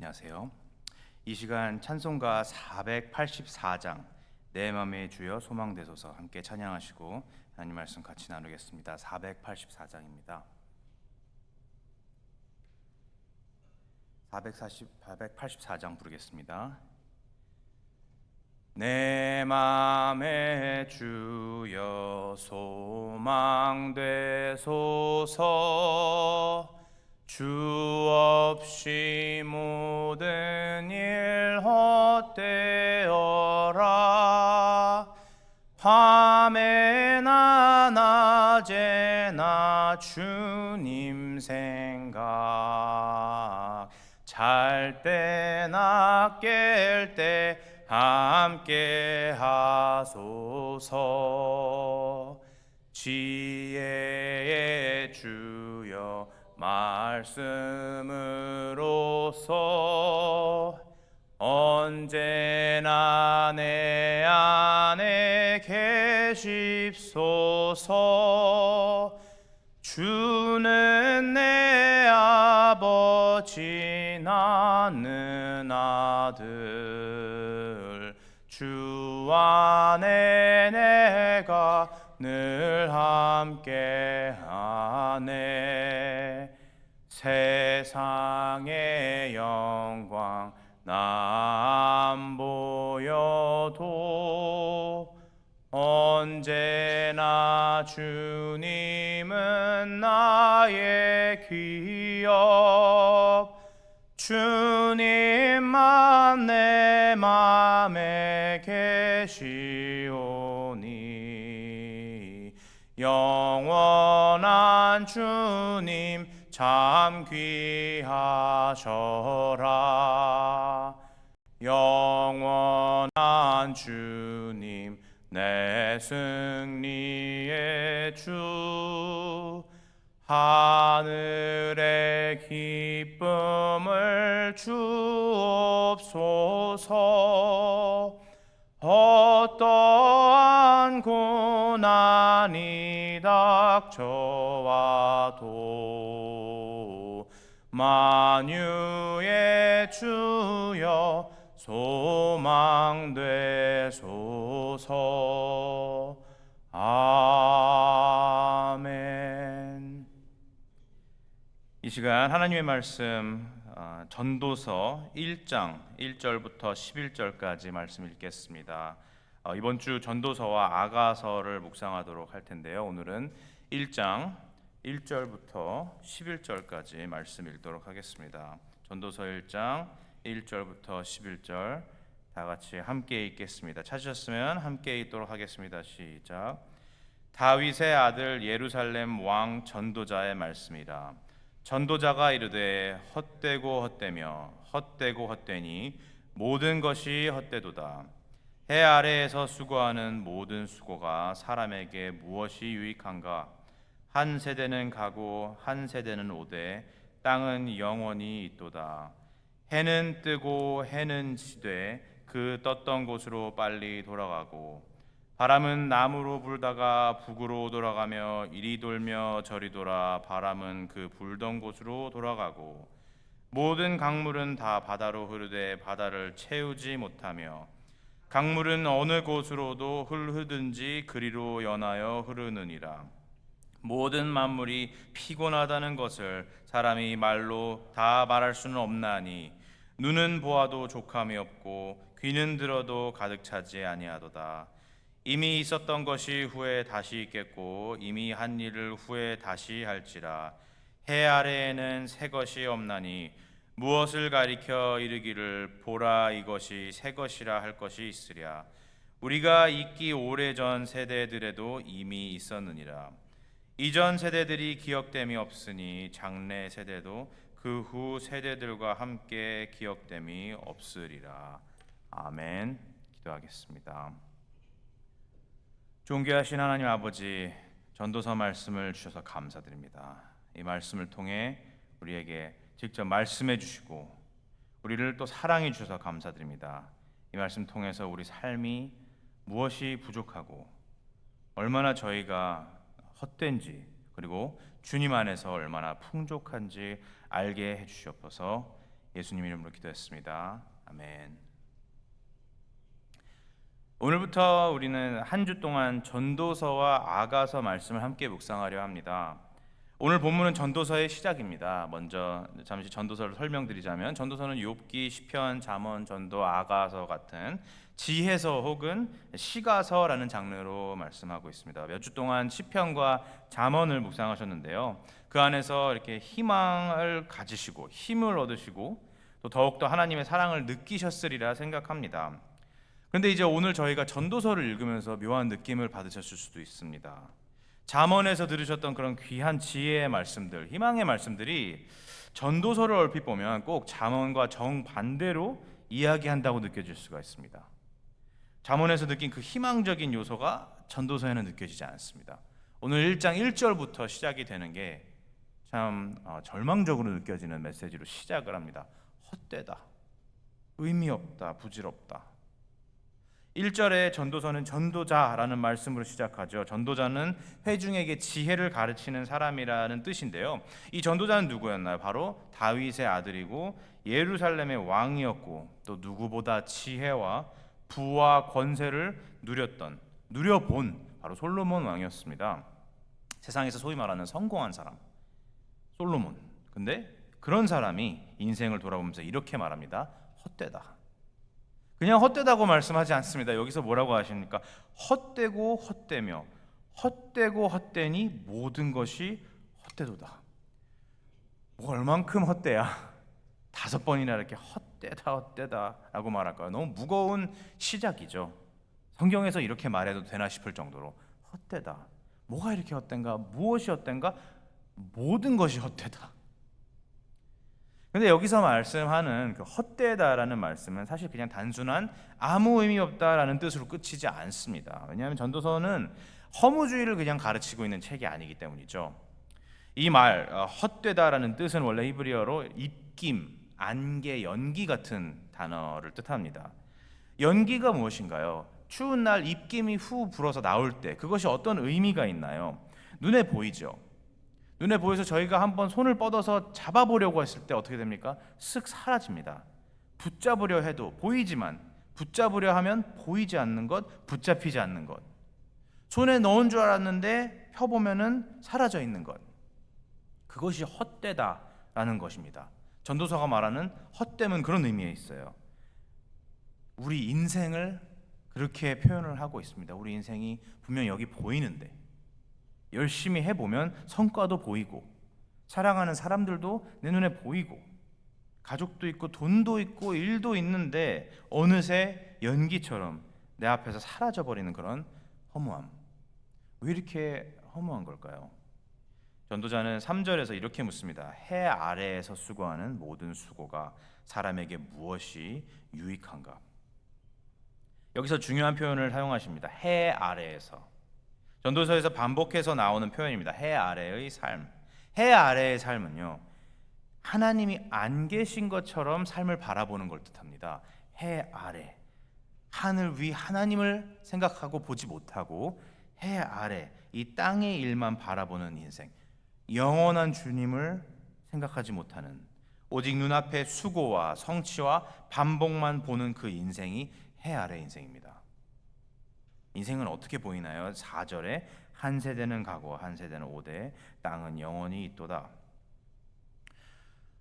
안녕하세요. 이 시간 찬송가 484장 내 맘의 주여 소망되소서 함께 찬양하시고 하나님 말씀 같이 나누겠습니다. 484장입니다. 484장 부르겠습니다. 내 맘의 주여 소망되소서 주 없이 모든 일 헛되어라 밤에나 낮에나 주님 생각 잘 때나 깰 때 함께 하소서 지혜의 주여 말씀으로써 언제나 내 안에 계십소서 주는 내 아버지 나는 아들 주 안에 내가 늘 함께하네 세상의 영광 나 안 보여도 언제나 주님은 나의 기업 주님만 내 맘에 계시오니 영원한 주님 참 귀하셔라 영원한 주님 내 승리의 주 하늘의 기쁨을 주옵소서 어떠한 고난이 닥쳐와도 만유의 주여 소망되소서 아멘. 이 시간 하나님의 말씀 전도서 1장 1절부터 11절까지 말씀 읽겠습니다. 이번 주 전도서와 아가서를 묵상하도록 할 텐데요. 오늘은 1장 1절부터 11절까지 말씀 읽도록 하겠습니다. 전도서 1장 1절부터 11절 다 같이 함께 읽겠습니다. 찾으셨으면 함께 읽도록 하겠습니다. 시작. 다윗의 아들 예루살렘 왕 전도자의 말씀이라. 전도자가 이르되 헛되고 헛되며 헛되고 헛되니 모든 것이 헛되도다. 해 아래에서 수고하는 모든 수고가 사람에게 무엇이 유익한가? 한 세대는 가고 한 세대는 오되 땅은 영원히 있도다. 해는 뜨고 해는 지되 그 떴던 곳으로 빨리 돌아가고 바람은 남으로 불다가 북으로 돌아가며 이리 돌며 저리 돌아 바람은 그 불던 곳으로 돌아가고 모든 강물은 다 바다로 흐르되 바다를 채우지 못하며 강물은 어느 곳으로도 흐르든지 그리로 연하여 흐르느니라. 모든 만물이 피곤하다는 것을 사람이 말로 다 말할 수는 없나니 눈은 보아도 족함이 없고 귀는 들어도 가득 차지 아니하도다. 이미 있었던 것이 후에 다시 있겠고 이미 한 일을 후에 다시 할지라. 해 아래에는 새 것이 없나니 무엇을 가리켜 이르기를 보라 이것이 새 것이라 할 것이 있으랴. 우리가 있기 오래전 세대들에도 이미 있었느니라. 이전 세대들이 기억됨이 없으니 장래 세대도 그 후 세대들과 함께 기억됨이 없으리라. 아멘. 기도하겠습니다. 존귀하신 하나님 아버지, 전도서 말씀을 주셔서 감사드립니다. 이 말씀을 통해 우리에게 직접 말씀해 주시고 우리를 또 사랑해 주셔서 감사드립니다. 이 말씀 통해서 우리 삶이 무엇이 부족하고 얼마나 저희가 헛된지 그리고 주님 안에서 얼마나 풍족한지 알게 해주시옵소서. 예수님 이름으로 기도했습니다. 아멘. 오늘부터 우리는 한 주 동안 전도서와 아가서 말씀을 함께 묵상하려 합니다. 오늘 본문은 전도서의 시작입니다. 먼저 잠시 전도서를 설명드리자면 전도서는 욥기, 시편, 잠언, 전도, 아가서 같은 지혜서 혹은 시가서라는 장르로 말씀하고 있습니다. 몇 주 동안 시편과 잠언을 묵상하셨는데요. 그 안에서 이렇게 희망을 가지시고 힘을 얻으시고 또 더욱더 하나님의 사랑을 느끼셨으리라 생각합니다. 그런데 이제 오늘 저희가 전도서를 읽으면서 묘한 느낌을 받으셨을 수도 있습니다. 잠언에서 들으셨던 그런 귀한 지혜의 말씀들, 희망의 말씀들이 전도서를 얼핏 보면 꼭 잠언과 정반대로 이야기한다고 느껴질 수가 있습니다. 잠언에서 느낀 그 희망적인 요소가 전도서에는 느껴지지 않습니다. 오늘 1장 1절부터 시작이 되는 게 참 절망적으로 느껴지는 메시지로 시작을 합니다. 헛되다, 의미 없다, 부질없다. 1절에 전도서는 전도자라는 말씀으로 시작하죠. 전도자는 회중에게 지혜를 가르치는 사람이라는 뜻인데요. 이 전도자는 누구였나요? 바로 다윗의 아들이고 예루살렘의 왕이었고 또 누구보다 지혜와 부와 권세를 누려본 바로 솔로몬 왕이었습니다. 세상에서 소위 말하는 성공한 사람, 솔로몬. 근데 그런 사람이 인생을 돌아보면서 이렇게 말합니다. 헛되다. 그냥 헛되다고 말씀하지 않습니다. 여기서 뭐라고 하십니까? 헛되고 헛되며 헛되고 헛되니 모든 것이 헛되도다. 뭐 얼만큼 헛되야? 5번이나 이렇게 헛되다 라고 말할까요? 너무 무거운 시작이죠. 성경에서 이렇게 말해도 되나 싶을 정도로 헛되다. 뭐가 이렇게 헛된가? 무엇이 헛된가? 모든 것이 헛되다. 근데 여기서 말씀하는 그 헛되다라는 말씀은 사실 그냥 단순한 아무 의미 없다라는 뜻으로 끝이지 않습니다. 왜냐하면 전도서는 허무주의를 그냥 가르치고 있는 책이 아니기 때문이죠. 이 말 헛되다라는 뜻은 원래 히브리어로 입김, 안개, 연기 같은 단어를 뜻합니다. 연기가 무엇인가요? 추운 날 입김이 후 불어서 나올 때 그것이 어떤 의미가 있나요? 눈에 보이죠. 눈에 보여서 저희가 한번 손을 뻗어서 잡아보려고 했을 때 어떻게 됩니까? 쓱 사라집니다. 붙잡으려 해도 보이지만 붙잡으려 하면 보이지 않는 것, 붙잡히지 않는 것. 손에 넣은 줄 알았는데 펴보면은 사라져 있는 것. 그것이 헛되다라는 것입니다. 전도서가 말하는 헛됨은 그런 의미에 있어요. 우리 인생을 그렇게 표현을 하고 있습니다. 우리 인생이 분명 여기 보이는데 열심히 해보면 성과도 보이고 사랑하는 사람들도 내 눈에 보이고 가족도 있고 돈도 있고 일도 있는데 어느새 연기처럼 내 앞에서 사라져버리는 그런 허무함. 왜 이렇게 허무한 걸까요? 전도자는 3절에서 이렇게 묻습니다. 해 아래에서 수고하는 모든 수고가 사람에게 무엇이 유익한가? 여기서 중요한 표현을 사용하십니다. 해 아래에서. 전도서에서 반복해서 나오는 표현입니다. 해 아래의 삶. 해 아래의 삶은요, 하나님이 안 계신 것처럼 삶을 바라보는 걸 뜻합니다. 해 아래, 하늘 위 하나님을 생각하고 보지 못하고 해 아래 이 땅의 일만 바라보는 인생, 영원한 주님을 생각하지 못하는, 오직 눈앞의 수고와 성취와 반복만 보는 그 인생이 해 아래 인생입니다. 인생은 어떻게 보이나요? 4절에 한 세대는 가고 한 세대는 오되 땅은 영원히 있도다.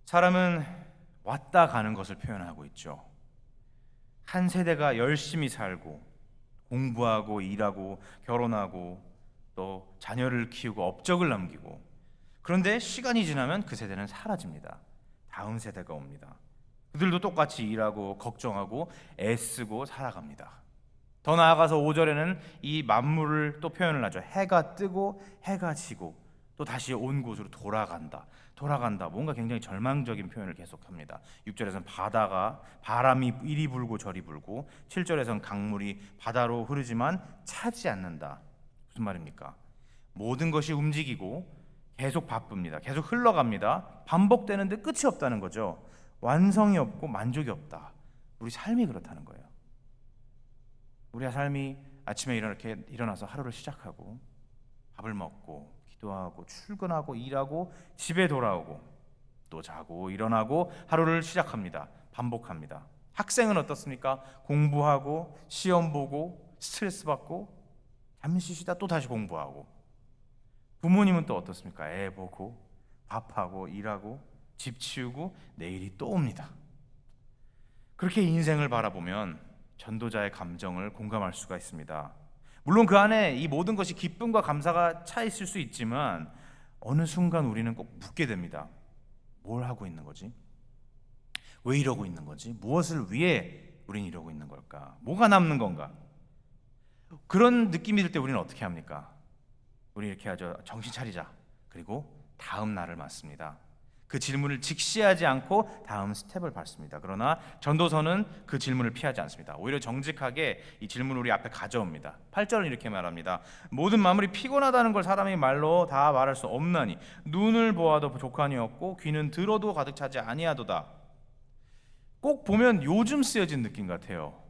사람은 왔다 가는 것을 표현하고 있죠. 한 세대가 열심히 살고 공부하고 일하고 결혼하고 또 자녀를 키우고 업적을 남기고, 그런데 시간이 지나면 그 세대는 사라집니다. 다음 세대가 옵니다. 그들도 똑같이 일하고 걱정하고 애쓰고 살아갑니다. 더 나아가서 5절에는 이 만물을 또 표현을 하죠. 해가 뜨고 해가 지고 또 다시 온 곳으로 돌아간다. 뭔가 굉장히 절망적인 표현을 계속합니다. 6절에서는 바다가 바람이 이리 불고 저리 불고, 7절에서는 강물이 바다로 흐르지만 차지 않는다. 무슨 말입니까? 모든 것이 움직이고 계속 바쁩니다. 계속 흘러갑니다. 반복되는데 끝이 없다는 거죠. 완성이 없고 만족이 없다. 우리 삶이 그렇다는 거예요. 우리의 삶이 아침에 이렇게 일어나서 하루를 시작하고 밥을 먹고 기도하고 출근하고 일하고 집에 돌아오고 또 자고 일어나고 하루를 시작합니다. 반복합니다. 학생은 어떻습니까? 공부하고 시험 보고 스트레스 받고 잠시 쉬다 또 다시 공부하고. 부모님은 또 어떻습니까? 애 보고 밥하고 일하고 집 치우고 내일이 또 옵니다. 그렇게 인생을 바라보면 전도자의 감정을 공감할 수가 있습니다. 물론 그 안에 이 모든 것이 기쁨과 감사가 차 있을 수 있지만 어느 순간 우리는 꼭 묻게 됩니다. 뭘 하고 있는 거지? 왜 이러고 있는 거지? 무엇을 위해 우린 이러고 있는 걸까? 뭐가 남는 건가? 그런 느낌이 들 때 우리는 어떻게 합니까? 우리 이렇게 하죠. 정신 차리자. 그리고 다음 날을 맞습니다. 그 질문을 직시하지 않고 다음 스텝을 밟습니다. 그러나 전도서는 그 질문을 피하지 않습니다. 오히려 정직하게 이 질문을 우리 앞에 가져옵니다. 8절은 이렇게 말합니다. 모든 만물이 피곤하다는 걸 사람이 말로 다 말할 수 없나니 눈을 보아도 족한이 없고 귀는 들어도 가득 차지 아니하도다. 꼭 보면 요즘 쓰여진 느낌 같아요.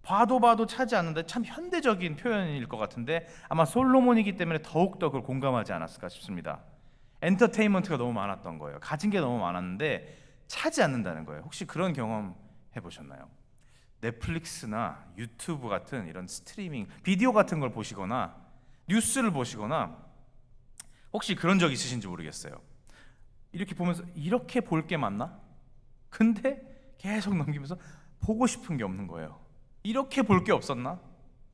봐도 차지 않는다. 참 현대적인 표현일 것 같은데 아마 솔로몬이기 때문에 더욱더 그걸 공감하지 않았을까 싶습니다. 엔터테인먼트가 너무 많았던 거예요. 가진 게 너무 많았는데 차지 않는다는 거예요. 혹시 그런 경험 해보셨나요? 넷플릭스나 유튜브 같은 이런 스트리밍 비디오 같은 걸 보시거나 뉴스를 보시거나 혹시 그런 적 있으신지 모르겠어요. 이렇게 보면서 이렇게 볼 게 맞나? 근데 계속 넘기면서 보고 싶은 게 없는 거예요. 이렇게 볼 게 없었나?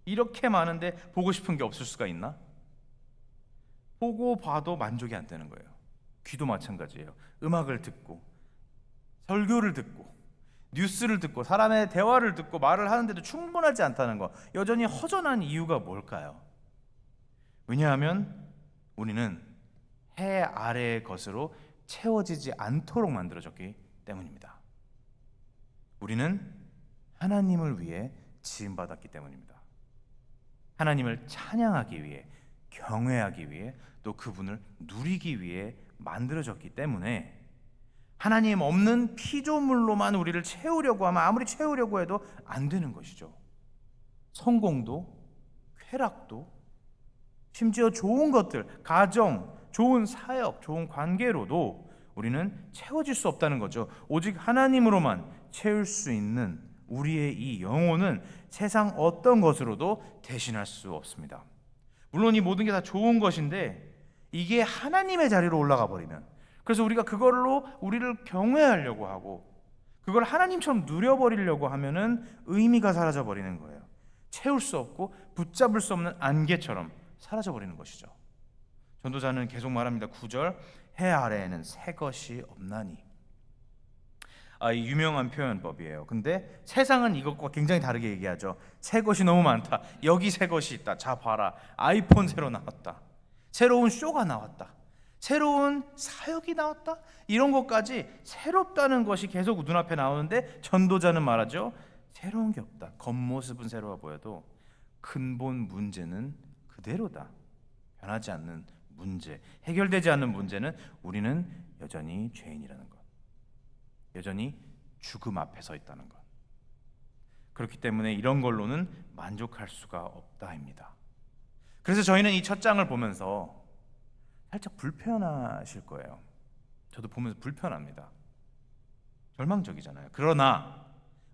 이렇게 많은데 보고 싶은 게 없을 수가 있나? 보고 봐도 만족이 안 되는 거예요. 귀도 마찬가지예요. 음악을 듣고 설교를 듣고 뉴스를 듣고 사람의 대화를 듣고 말을 하는데도 충분하지 않다는 거, 여전히 허전한 이유가 뭘까요? 왜냐하면 우리는 해 아래의 것으로 채워지지 않도록 만들어졌기 때문입니다. 우리는 하나님을 위해 지음받았기 때문입니다. 하나님을 찬양하기 위해, 경외하기 위해, 또 그분을 누리기 위해 만들어졌기 때문에 하나님 없는 피조물로만 우리를 채우려고 하면 아무리 채우려고 해도 안 되는 것이죠. 성공도, 쾌락도, 심지어 좋은 것들, 가정, 좋은 사역, 좋은 관계로도 우리는 채워질 수 없다는 거죠. 오직 하나님으로만 채울 수 있는 우리의 이 영혼은 세상 어떤 것으로도 대신할 수 없습니다. 물론 이 모든 게 다 좋은 것인데 이게 하나님의 자리로 올라가 버리면, 그래서 우리가 그걸로 우리를 경외하려고 하고 그걸 하나님처럼 누려버리려고 하면은 의미가 사라져 버리는 거예요. 채울 수 없고 붙잡을 수 없는 안개처럼 사라져 버리는 것이죠. 전도자는 계속 말합니다. 9절, 해 아래에는 새 것이 없나니. 이 유명한 표현법이에요. 근데 세상은 이것과 굉장히 다르게 얘기하죠. 새 것이 너무 많다. 여기 새 것이 있다. 자 봐라. 아이폰 새로 나왔다. 새로운 쇼가 나왔다. 새로운 사역이 나왔다. 이런 것까지 새롭다는 것이 계속 눈앞에 나오는데 전도자는 말하죠. 새로운 게 없다. 겉모습은 새로워 보여도 근본 문제는 그대로다. 변하지 않는 문제, 해결되지 않는 문제는 우리는 여전히 죄인이라는 것, 여전히 죽음 앞에 서 있다는 것. 그렇기 때문에 이런 걸로는 만족할 수가 없다입니다. 그래서 저희는 이 첫 장을 보면서 살짝 불편하실 거예요. 저도 보면서 불편합니다. 절망적이잖아요. 그러나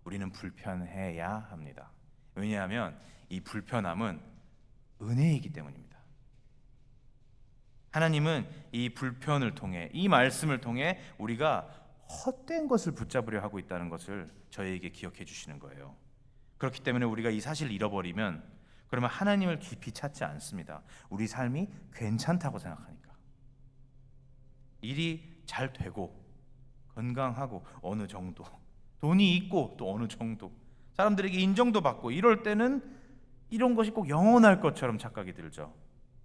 우리는 불편해야 합니다. 왜냐하면 이 불편함은 은혜이기 때문입니다. 하나님은 이 불편을 통해, 이 말씀을 통해 우리가 헛된 것을 붙잡으려 하고 있다는 것을 저희에게 기억해 주시는 거예요. 그렇기 때문에 우리가 이 사실을 잃어버리면 그러면 하나님을 깊이 찾지 않습니다. 우리 삶이 괜찮다고 생각하니까. 일이 잘 되고 건강하고 어느 정도, 돈이 있고 또 어느 정도, 사람들에게 인정도 받고 이럴 때는 이런 것이 꼭 영원할 것처럼 착각이 들죠.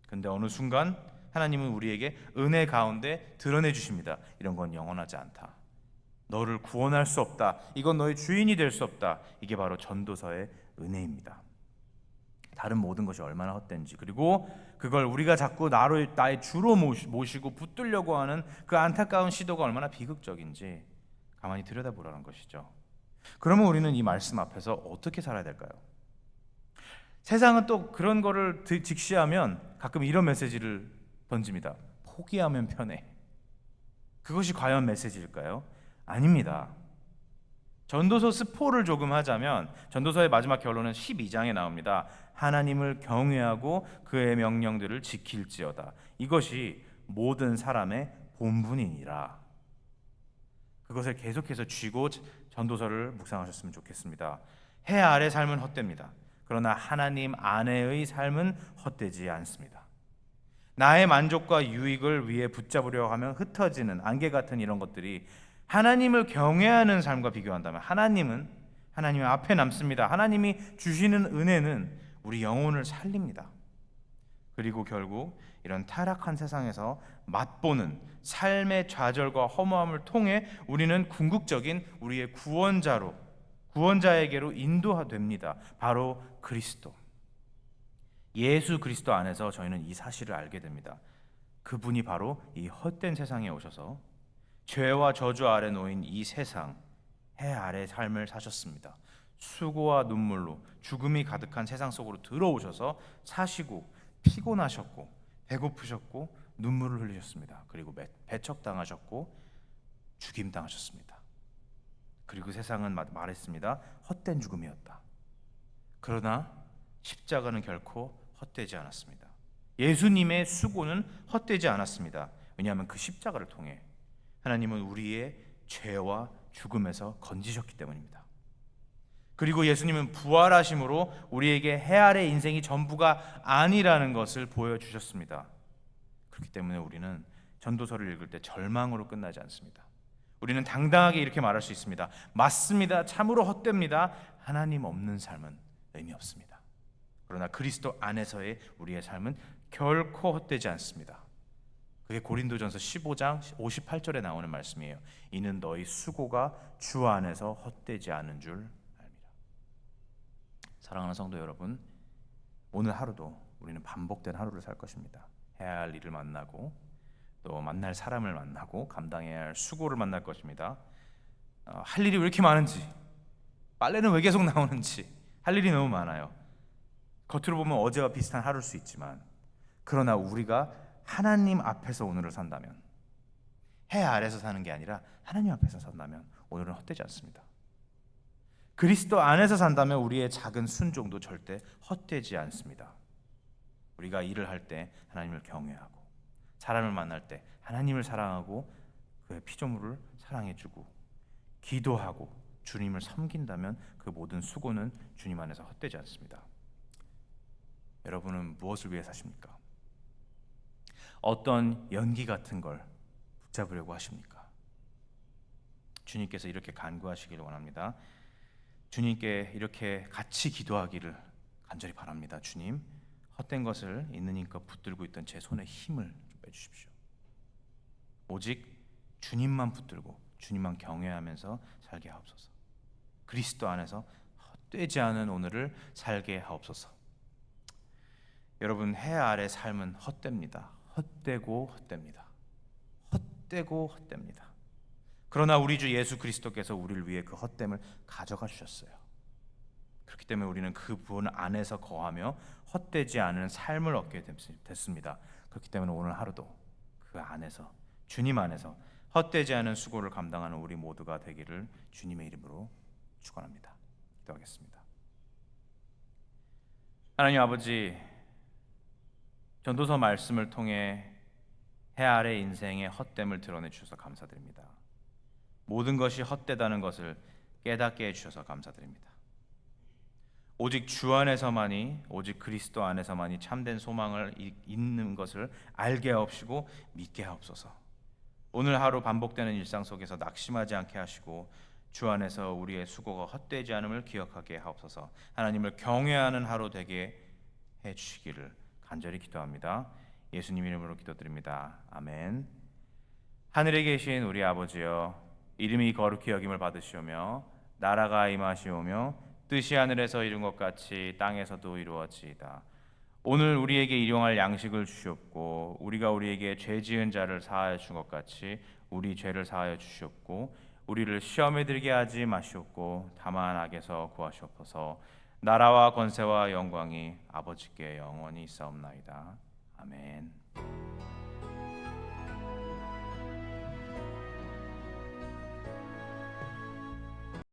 근데 어느 순간 하나님은 우리에게 은혜 가운데 드러내 주십니다. 이런 건 영원하지 않다. 너를 구원할 수 없다. 이건 너의 주인이 될 수 없다. 이게 바로 전도서의 은혜입니다. 다른 모든 것이 얼마나 헛된지, 그리고 그걸 우리가 자꾸 나의 주로 모시고 붙들려고 하는 그 안타까운 시도가 얼마나 비극적인지 가만히 들여다보라는 것이죠. 그러면 우리는 이 말씀 앞에서 어떻게 살아야 될까요? 세상은 또 그런 거를 직시하면 가끔 이런 메시지를 던집니다. 포기하면 편해. 그것이 과연 메시지일까요? 아닙니다. 전도서 스포를 조금 하자면 전도서의 마지막 결론은 12장에 나옵니다. 하나님을 경외하고 그의 명령들을 지킬지어다. 이것이 모든 사람의 본분이니라. 그것을 계속해서 쥐고 전도서를 묵상하셨으면 좋겠습니다. 해 아래 삶은 헛됩니다. 그러나 하나님 안에의 삶은 헛되지 않습니다. 나의 만족과 유익을 위해 붙잡으려 하면 흩어지는 안개 같은 이런 것들이 하나님을 경외하는 삶과 비교한다면 하나님 앞에 남습니다. 하나님이 주시는 은혜는 우리 영혼을 살립니다. 그리고 결국 이런 타락한 세상에서 맛보는 삶의 좌절과 허무함을 통해 우리는 궁극적인 우리의 구원자에게로 인도됩니다. 바로 그리스도. 예수 그리스도 안에서 저희는 이 사실을 알게 됩니다. 그분이 바로 이 헛된 세상에 오셔서 죄와 저주 아래 놓인 이 세상, 해 아래 삶을 사셨습니다. 수고와 눈물로 죽음이 가득한 세상 속으로 들어오셔서 사시고 피곤하셨고 배고프셨고 눈물을 흘리셨습니다. 그리고 배척당하셨고 죽임당하셨습니다. 그리고 세상은 말했습니다. 헛된 죽음이었다. 그러나 십자가는 결코 헛되지 않았습니다. 예수님의 수고는 헛되지 않았습니다. 왜냐하면 그 십자가를 통해 하나님은 우리의 죄와 죽음에서 건지셨기 때문입니다. 그리고 예수님은 부활하심으로 우리에게 해 아래 인생이 전부가 아니라는 것을 보여주셨습니다. 그렇기 때문에 우리는 전도서를 읽을 때 절망으로 끝나지 않습니다. 우리는 당당하게 이렇게 말할 수 있습니다. 맞습니다. 참으로 헛됩니다. 하나님 없는 삶은 의미 없습니다. 그러나 그리스도 안에서의 우리의 삶은 결코 헛되지 않습니다. 그게 고린도전서 15장 58절에 나오는 말씀이에요. 이는 너희 수고가 주 안에서 헛되지 않은 줄 압니다. 사랑하는 성도 여러분, 오늘 하루도 우리는 반복된 하루를 살 것입니다. 해야 할 일을 만나고 또 만날 사람을 만나고 감당해야 할 수고를 만날 것입니다. 할 일이 왜 이렇게 많은지, 빨래는 왜 계속 나오는지, 할 일이 너무 많아요. 겉으로 보면 어제와 비슷한 하루일 수 있지만, 그러나 우리가 하나님 앞에서 오늘을 산다면, 해 아래서 사는 게 아니라 하나님 앞에서 산다면 오늘은 헛되지 않습니다. 그리스도 안에서 산다면 우리의 작은 순종도 절대 헛되지 않습니다. 우리가 일을 할 때 하나님을 경외하고, 사람을 만날 때 하나님을 사랑하고 그의 피조물을 사랑해주고, 기도하고 주님을 섬긴다면 그 모든 수고는 주님 안에서 헛되지 않습니다. 여러분은 무엇을 위해 사십니까? 어떤 연기 같은 걸 붙잡으려고 하십니까? 주님께서 이렇게 간구하시기를 원합니다. 주님께 이렇게 같이 기도하기를 간절히 바랍니다. 주님, 헛된 것을 있는 힘껏 붙들고 있던 제 손에 힘을 좀 빼주십시오. 오직 주님만 붙들고 주님만 경외하면서 살게 하옵소서. 그리스도 안에서 헛되지 않은 오늘을 살게 하옵소서. 여러분, 해 아래 삶은 헛됩니다. 헛되고 헛됩니다. 헛되고 헛됩니다. 그러나 우리 주 예수 그리스도께서 우리를 위해 그 헛됨을 가져가 주셨어요. 그렇기 때문에 우리는 그분 안에서 거하며 헛되지 않은 삶을 얻게 됐습니다. 그렇기 때문에 오늘 하루도 그 안에서, 주님 안에서 헛되지 않은 수고를 감당하는 우리 모두가 되기를 주님의 이름으로 축원합니다. 기도하겠습니다. 하나님 아버지, 전도서 말씀을 통해 해 아래 인생의 헛됨을 드러내 주셔서 감사드립니다. 모든 것이 헛되다는 것을 깨닫게 해주셔서 감사드립니다. 오직 주 안에서만이, 오직 그리스도 안에서만이 참된 소망을 있는 것을 알게 하옵시고 믿게 하옵소서. 오늘 하루 반복되는 일상 속에서 낙심하지 않게 하시고 주 안에서 우리의 수고가 헛되지 않음을 기억하게 하옵소서. 하나님을 경외하는 하루 되게 해주시기를 간절히 기도합니다. 예수님 이름으로 기도드립니다. 아멘. 하늘에 계신 우리 아버지여, 이름이 거룩히 여김을 받으시오며 나라가 임하시오며 뜻이 하늘에서 이룬 것 같이 땅에서도 이루어지이다. 오늘 우리에게 일용할 양식을 주시옵고 우리가 우리에게 죄 지은 자를 사하여 준 것 같이 우리 죄를 사하여 주시옵고 우리를 시험에 들게 하지 마시옵고 다만 악에서 구하시옵소서. 나라와 권세와 영광이 아버지께 영원히 있사옵나이다. 아멘.